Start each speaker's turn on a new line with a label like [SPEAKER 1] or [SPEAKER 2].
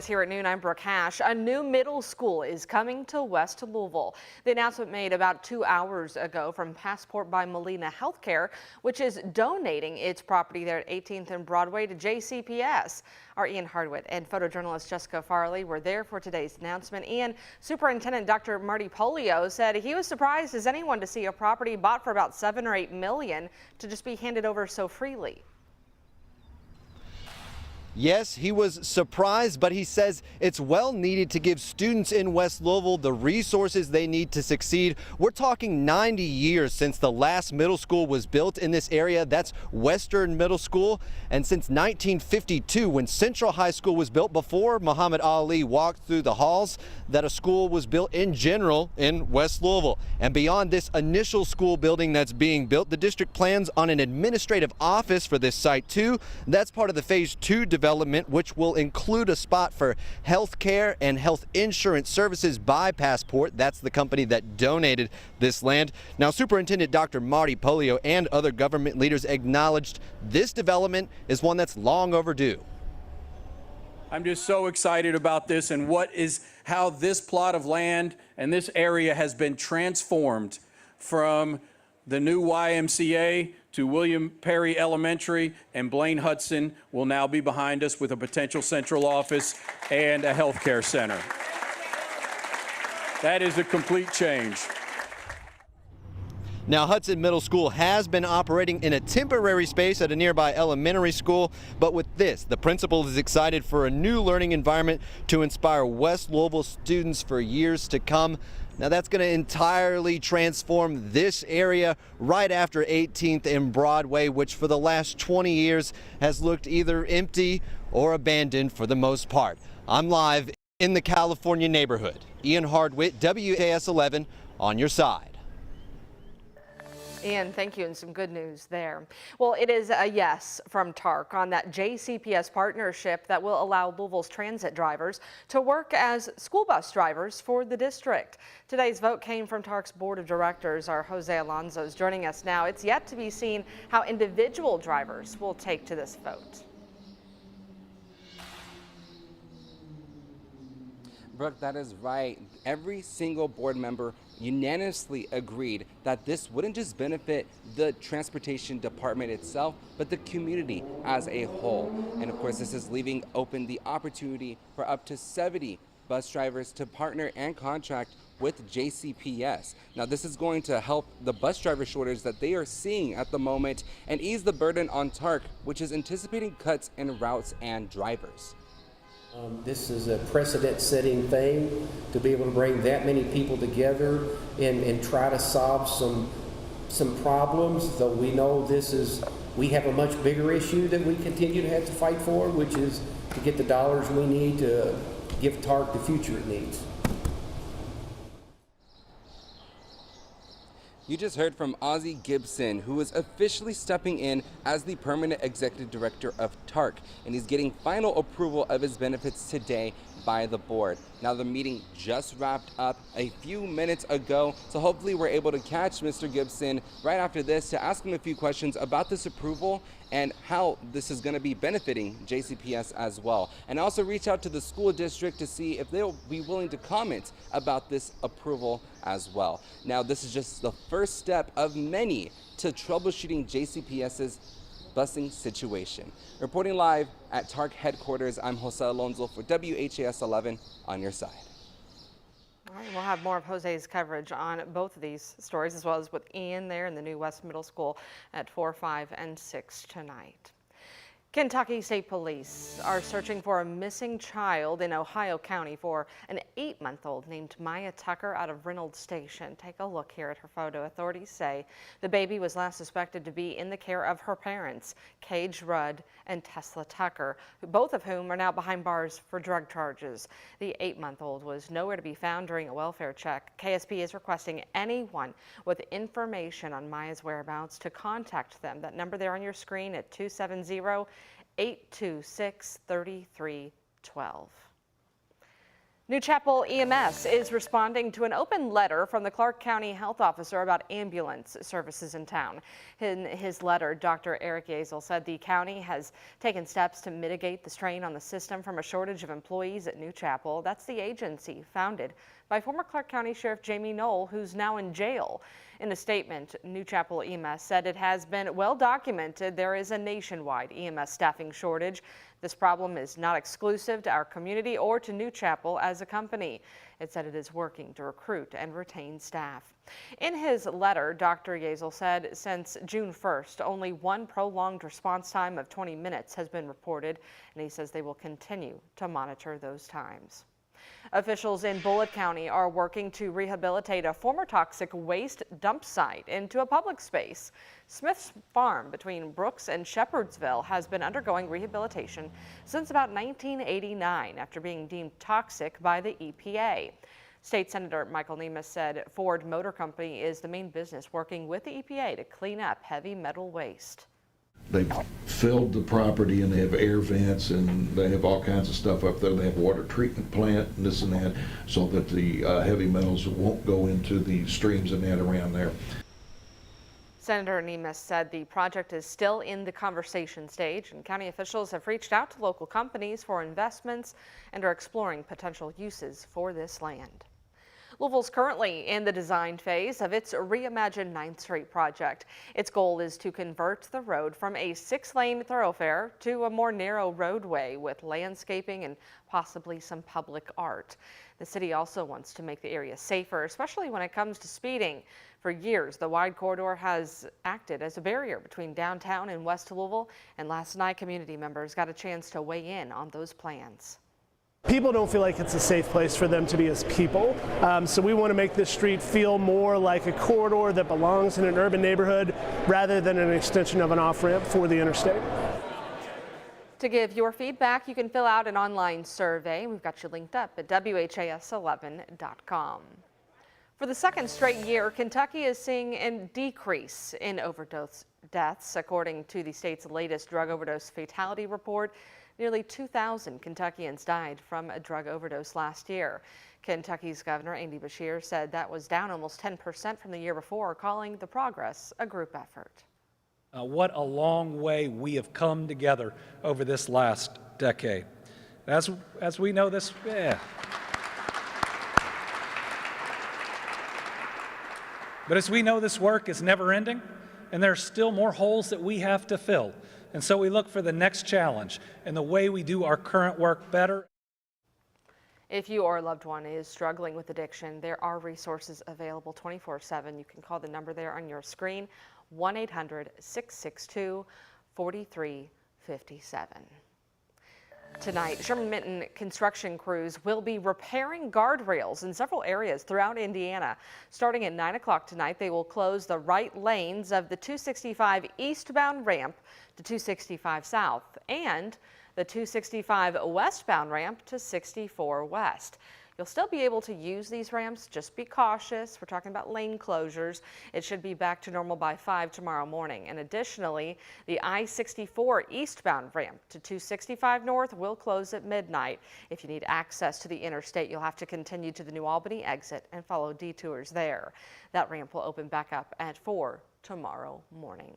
[SPEAKER 1] Here at noon, I'm Brooke Hash. A new middle school is coming to West Louisville. The announcement made about 2 hours ago from Passport by Molina Healthcare, which is donating its property there at 18th and Broadway to JCPS. Our Ian Hardwick and photojournalist Jessica Farley were there for today's announcement. Ian, Superintendent Dr. Marty Polio said he was surprised as anyone to see a property bought for about $7 or $8 million to just be handed over so freely.
[SPEAKER 2] Yes, he was surprised, but he says it's well needed to give students in West Louisville the resources they need to succeed. We're talking 90 years since the last middle school was built in this area. That's Western Middle School. And since 1952, when Central High School was built, before Muhammad Ali walked through the halls, that a school was built in general in West Louisville. And beyond this initial school building that's being built, the district plans on an administrative office for this site too. That's part of the Phase 2 development, which will include a spot for health care and health insurance services by Passport. That's the company that donated this land. Now, Superintendent Dr. Marty Polio and other government leaders acknowledged this development is one that's long overdue.
[SPEAKER 3] I'm just so excited about this and how this plot of land and this area has been transformed from the new YMCA to William Perry Elementary, and Blaine Hudson will now be behind us with a potential central office and a healthcare center. That is a complete change.
[SPEAKER 2] Now, Hudson Middle School has been operating in a temporary space at a nearby elementary school, but with this, the principal is excited for a new learning environment to inspire West Louisville students for years to come. Now, that's going to entirely transform this area right after 18th and Broadway, which for the last 20 years has looked either empty or abandoned for the most part. I'm live in the California neighborhood. Ian Hardwick, WHAS11 on your side.
[SPEAKER 1] Ian, thank you, and some good news there. Well, it is a yes from TARC on that JCPS partnership that will allow Louisville's transit drivers to work as school bus drivers for the district. Today's vote came from TARC's board of directors. Our Jose Alonso is joining us now. It's yet to be seen how individual drivers will take to this vote.
[SPEAKER 4] Brooke, that is right. Every single board member unanimously agreed that this wouldn't just benefit the transportation department itself, but the community as a whole. And of course, this is leaving open the opportunity for up to 70 bus drivers to partner and contract with JCPS. Now, this is going to help the bus driver shortage that they are seeing at the moment and ease the burden on TARC, which is anticipating cuts in routes and drivers.
[SPEAKER 5] This is a precedent-setting thing to be able to bring that many people together and try to solve some problems, though we know we have a much bigger issue that we continue to have to fight for, which is to get the dollars we need to give TARC the future it needs.
[SPEAKER 4] You just heard from Ozzie Gibson, who is officially stepping in as the permanent executive director of TARC, and he's getting final approval of his benefits today by the board. Now, the meeting just wrapped up a few minutes ago, so hopefully we're able to catch Mr. Gibson right after this to ask him a few questions about this approval and how this is going to be benefiting JCPS as well. And also reach out to the school district to see if they'll be willing to comment about this approval as well. Now, this is just the first step of many to troubleshooting JCPS's busing situation. Reporting live at TARC headquarters, I'm Jose Alonso for WHAS 11 on your side.
[SPEAKER 1] All right, we'll have more of Jose's coverage on both of these stories, as well as with Ian there in the new West Middle School at 4, 5, and 6 tonight. Kentucky State Police are searching for a missing child in Ohio County for an 8-month-old named Maya Tucker out of Reynolds Station. Take a look here at her photo. Authorities say the baby was last suspected to be in the care of her parents, Cage Rudd and Tesla Tucker, both of whom are now behind bars for drug charges. The 8-month-old was nowhere to be found during a welfare check. KSP is requesting anyone with information on Maya's whereabouts to contact them. That number there on your screen at 270-826-3312. New Chapel EMS is responding to an open letter from the Clark County Health Officer about ambulance services in town. In his letter, Dr. Eric Yazel said the county has taken steps to mitigate the strain on the system from a shortage of employees at New Chapel. That's the agency founded by former Clark County Sheriff Jamie Knoll, who's now in jail. In a statement, New Chapel EMS said it has been well documented there is a nationwide EMS staffing shortage. This problem is not exclusive to our community or to New Chapel as a company. It said it is working to recruit and retain staff. In his letter, Dr. Yazel said since June 1st, only one prolonged response time of 20 minutes has been reported, and he says they will continue to monitor those times. Officials in Bullitt County are working to rehabilitate a former toxic waste dump site into a public space. Smith's Farm between Brooks and Shepherdsville has been undergoing rehabilitation since about 1989 after being deemed toxic by the EPA. State Senator Michael Nemes said Ford Motor Company is the main business working with the EPA to clean up heavy metal waste.
[SPEAKER 6] They've filled the property and they have air vents and they have all kinds of stuff up there. They have a water treatment plant and this and that so that the heavy metals won't go into the streams and that around there.
[SPEAKER 1] Senator Nemes said the project is still in the conversation stage and county officials have reached out to local companies for investments and are exploring potential uses for this land. Louisville's currently in the design phase of its reimagined 9th Street project. Its goal is to convert the road from a 6-lane thoroughfare to a more narrow roadway with landscaping and possibly some public art. The city also wants to make the area safer, especially when it comes to speeding. For years, the wide corridor has acted as a barrier between downtown and West Louisville, and last night community members got a chance to weigh in on those plans.
[SPEAKER 7] People don't feel like it's a safe place for them to be as people, so we want to make this street feel more like a corridor that belongs in an urban neighborhood rather than an extension of an off-ramp for the interstate.
[SPEAKER 1] To give your feedback, you can fill out an online survey. We've got you linked up at WHAS11.com. For the second straight year, Kentucky is seeing a decrease in overdose deaths, according to the state's latest drug overdose fatality report. Nearly 2,000 Kentuckians died from a drug overdose last year. Kentucky's Governor Andy Beshear said that was down almost 10% from the year before, calling the progress a group effort.
[SPEAKER 8] What a long way we have come together over this last decade. As we know this, But as we know, this work is never ending, and there are still more holes that we have to fill. And so we look for the next challenge and the way we do our current work better.
[SPEAKER 1] If you or a loved one is struggling with addiction, there are resources available 24/7. You can call the number there on your screen, 1-800-662-4357. Tonight, Sherman Minton construction crews will be repairing guardrails in several areas throughout Indiana. Starting at 9 o'clock tonight, they will close the right lanes of the 265 eastbound ramp to 265 south and the 265 westbound ramp to 64 west. You'll still be able to use these ramps, just be cautious. We're talking about lane closures. It should be back to normal by 5 tomorrow morning. And additionally, the I-64 eastbound ramp to 265 north will close at midnight. If you need access to the interstate, you'll have to continue to the New Albany exit and follow detours there. That ramp will open back up at 4 tomorrow morning.